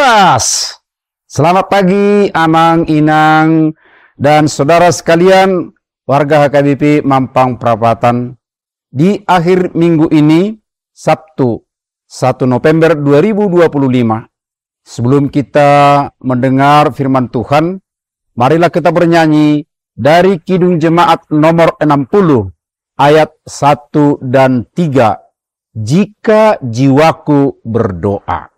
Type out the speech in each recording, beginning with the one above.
Saras, selamat pagi Anang, Inang, dan saudara sekalian warga HKBP Mampang Perapatan. Di akhir minggu ini, Sabtu 1 November 2025, sebelum kita mendengar firman Tuhan, marilah kita bernyanyi dari Kidung Jemaat nomor 60, ayat 1 dan 3. Jika jiwaku berdoa.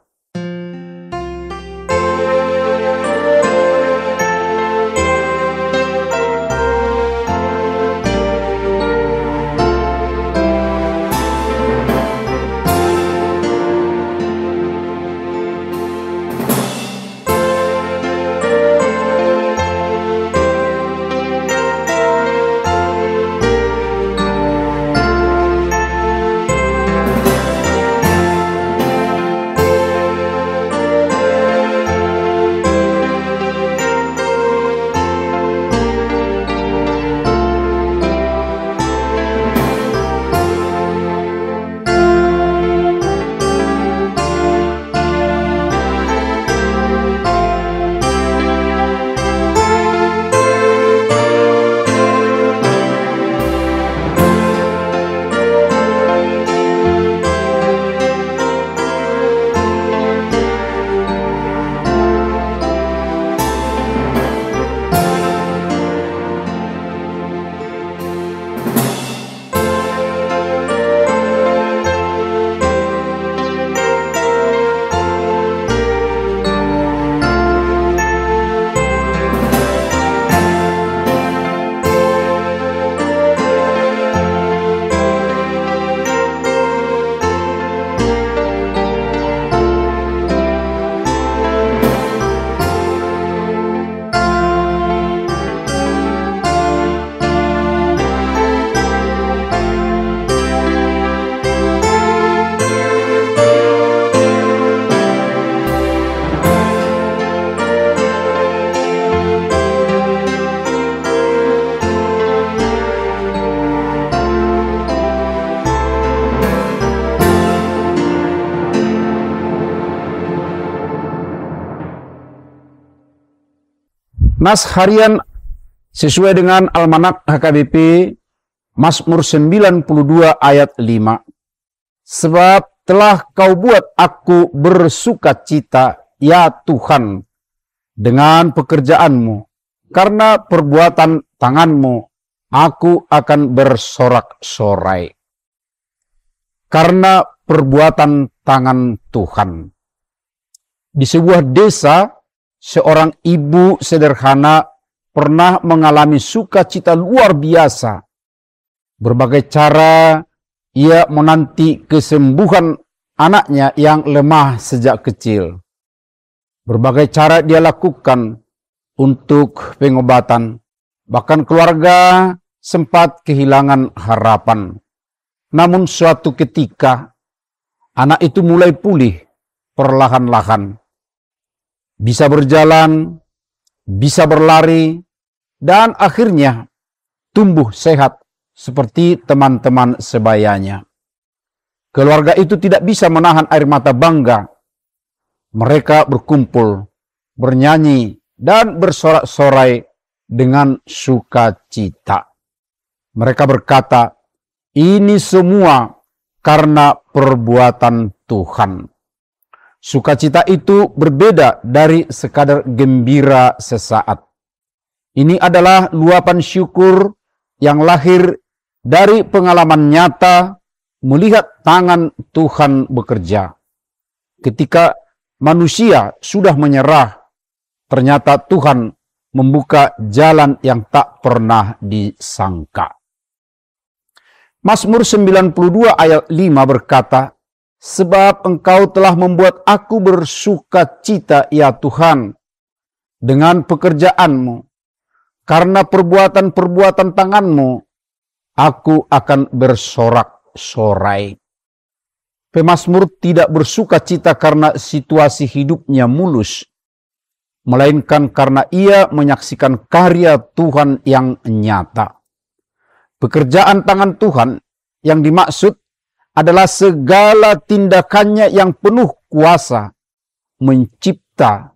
Nas harian sesuai dengan Almanak HKBP Mazmur 92 ayat 5. Sebab telah kau buat aku bersukacita, ya Tuhan, dengan pekerjaanmu. Karena perbuatan tanganmu, aku akan bersorak-sorai. Karena perbuatan tangan Tuhan. Di sebuah desa, seorang ibu sederhana pernah mengalami sukacita luar biasa. Berbagai cara ia menanti kesembuhan anaknya yang lemah sejak kecil. Berbagai cara dia lakukan untuk pengobatan. Bahkan keluarga sempat kehilangan harapan. Namun suatu ketika anak itu mulai pulih perlahan-lahan. Bisa berjalan, bisa berlari, dan akhirnya tumbuh sehat seperti teman-teman sebayanya. Keluarga itu tidak bisa menahan air mata bangga. Mereka berkumpul, bernyanyi, dan bersorak-sorai dengan sukacita. Mereka berkata, ini semua karena perbuatan Tuhan. Sukacita itu berbeda dari sekadar gembira sesaat. Ini adalah luapan syukur yang lahir dari pengalaman nyata melihat tangan Tuhan bekerja. Ketika manusia sudah menyerah, ternyata Tuhan membuka jalan yang tak pernah disangka. Mazmur 92 ayat 5 berkata, sebab engkau telah membuat aku bersukacita, ya Tuhan, dengan pekerjaanmu. Karena perbuatan-perbuatan tanganmu, aku akan bersorak-sorai. Pemazmur tidak bersukacita karena situasi hidupnya mulus, melainkan karena ia menyaksikan karya Tuhan yang nyata. Pekerjaan tangan Tuhan yang dimaksud adalah segala tindakannya yang penuh kuasa, mencipta mencipta,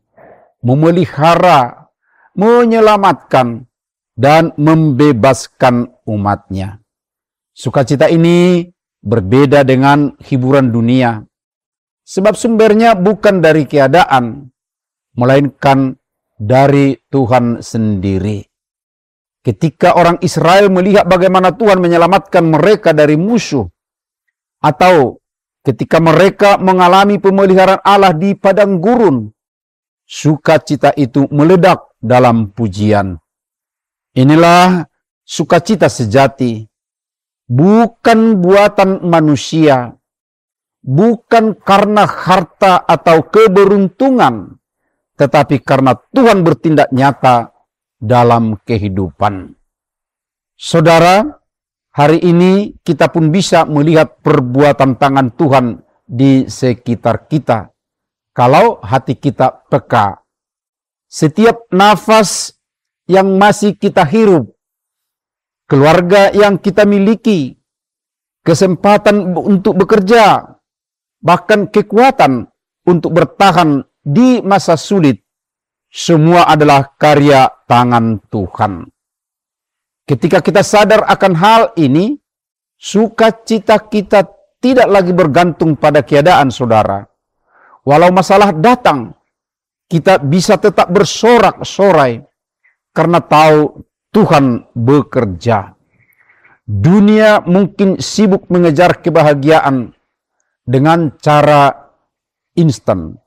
memelihara, menyelamatkan, dan membebaskan umatnya. Sukacita ini berbeda dengan hiburan dunia, sebab sumbernya bukan dari keadaan, melainkan dari Tuhan sendiri. Ketika orang Israel melihat bagaimana Tuhan menyelamatkan mereka dari musuh, atau ketika mereka mengalami pemeliharaan Allah di padang gurun, sukacita itu meledak dalam pujian. Inilah sukacita sejati, bukan buatan manusia, bukan karena harta atau keberuntungan, tetapi karena Tuhan bertindak nyata dalam kehidupan. Saudara, hari ini kita pun bisa melihat perbuatan tangan Tuhan di sekitar kita, kalau hati kita peka. Setiap nafas yang masih kita hirup, keluarga yang kita miliki, kesempatan untuk bekerja, bahkan kekuatan untuk bertahan di masa sulit, semua adalah karya tangan Tuhan. Ketika kita sadar akan hal ini, sukacita kita tidak lagi bergantung pada keadaan, saudara. Walau masalah datang, kita bisa tetap bersorak-sorai karena tahu Tuhan bekerja. Dunia mungkin sibuk mengejar kebahagiaan dengan cara instan,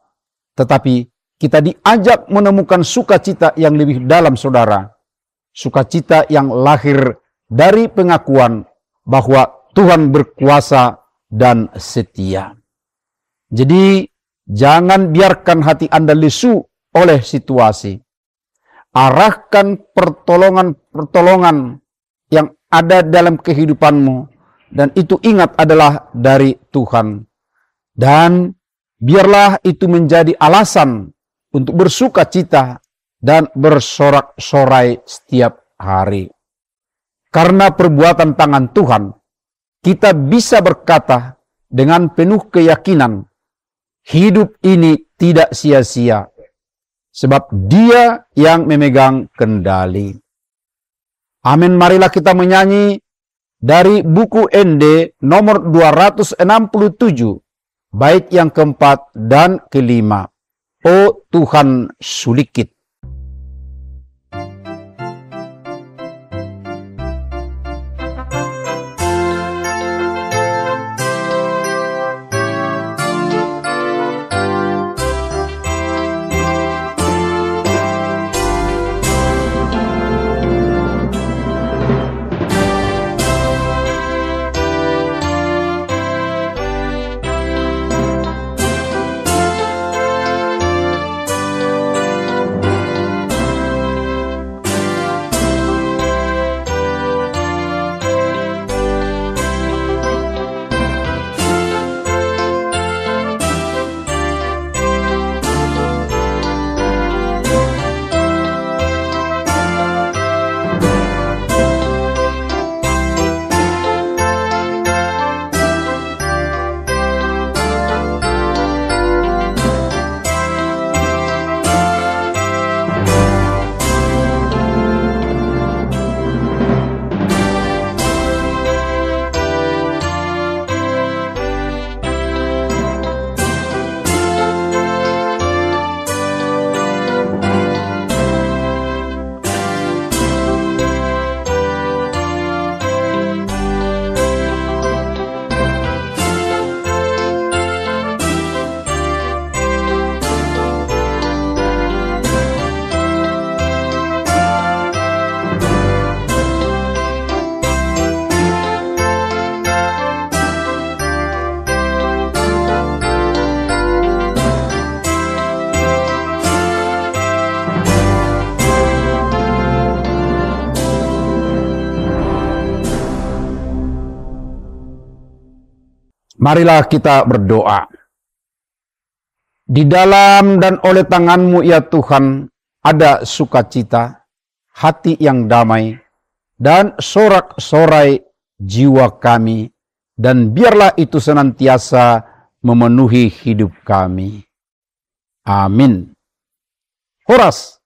tetapi kita diajak menemukan sukacita yang lebih dalam, saudara. Sukacita yang lahir dari pengakuan bahwa Tuhan berkuasa dan setia. Jadi, jangan biarkan hati Anda lesu oleh situasi. Arahkan pertolongan-pertolongan yang ada dalam kehidupanmu, dan itu ingat adalah dari Tuhan. Dan biarlah itu menjadi alasan untuk bersuka cita dan bersorak-sorai setiap hari. Karena perbuatan tangan Tuhan, kita bisa berkata dengan penuh keyakinan, hidup ini tidak sia-sia, sebab Dia yang memegang kendali. Amin. Marilah kita menyanyi dari buku ND nomor 267, bait yang keempat dan kelima. O Tuhan Sulikit. Marilah kita berdoa. Di dalam dan oleh tangan-Mu ya Tuhan, ada sukacita, hati yang damai, dan sorak-sorai jiwa kami, dan biarlah itu senantiasa memenuhi hidup kami. Amin. Horas.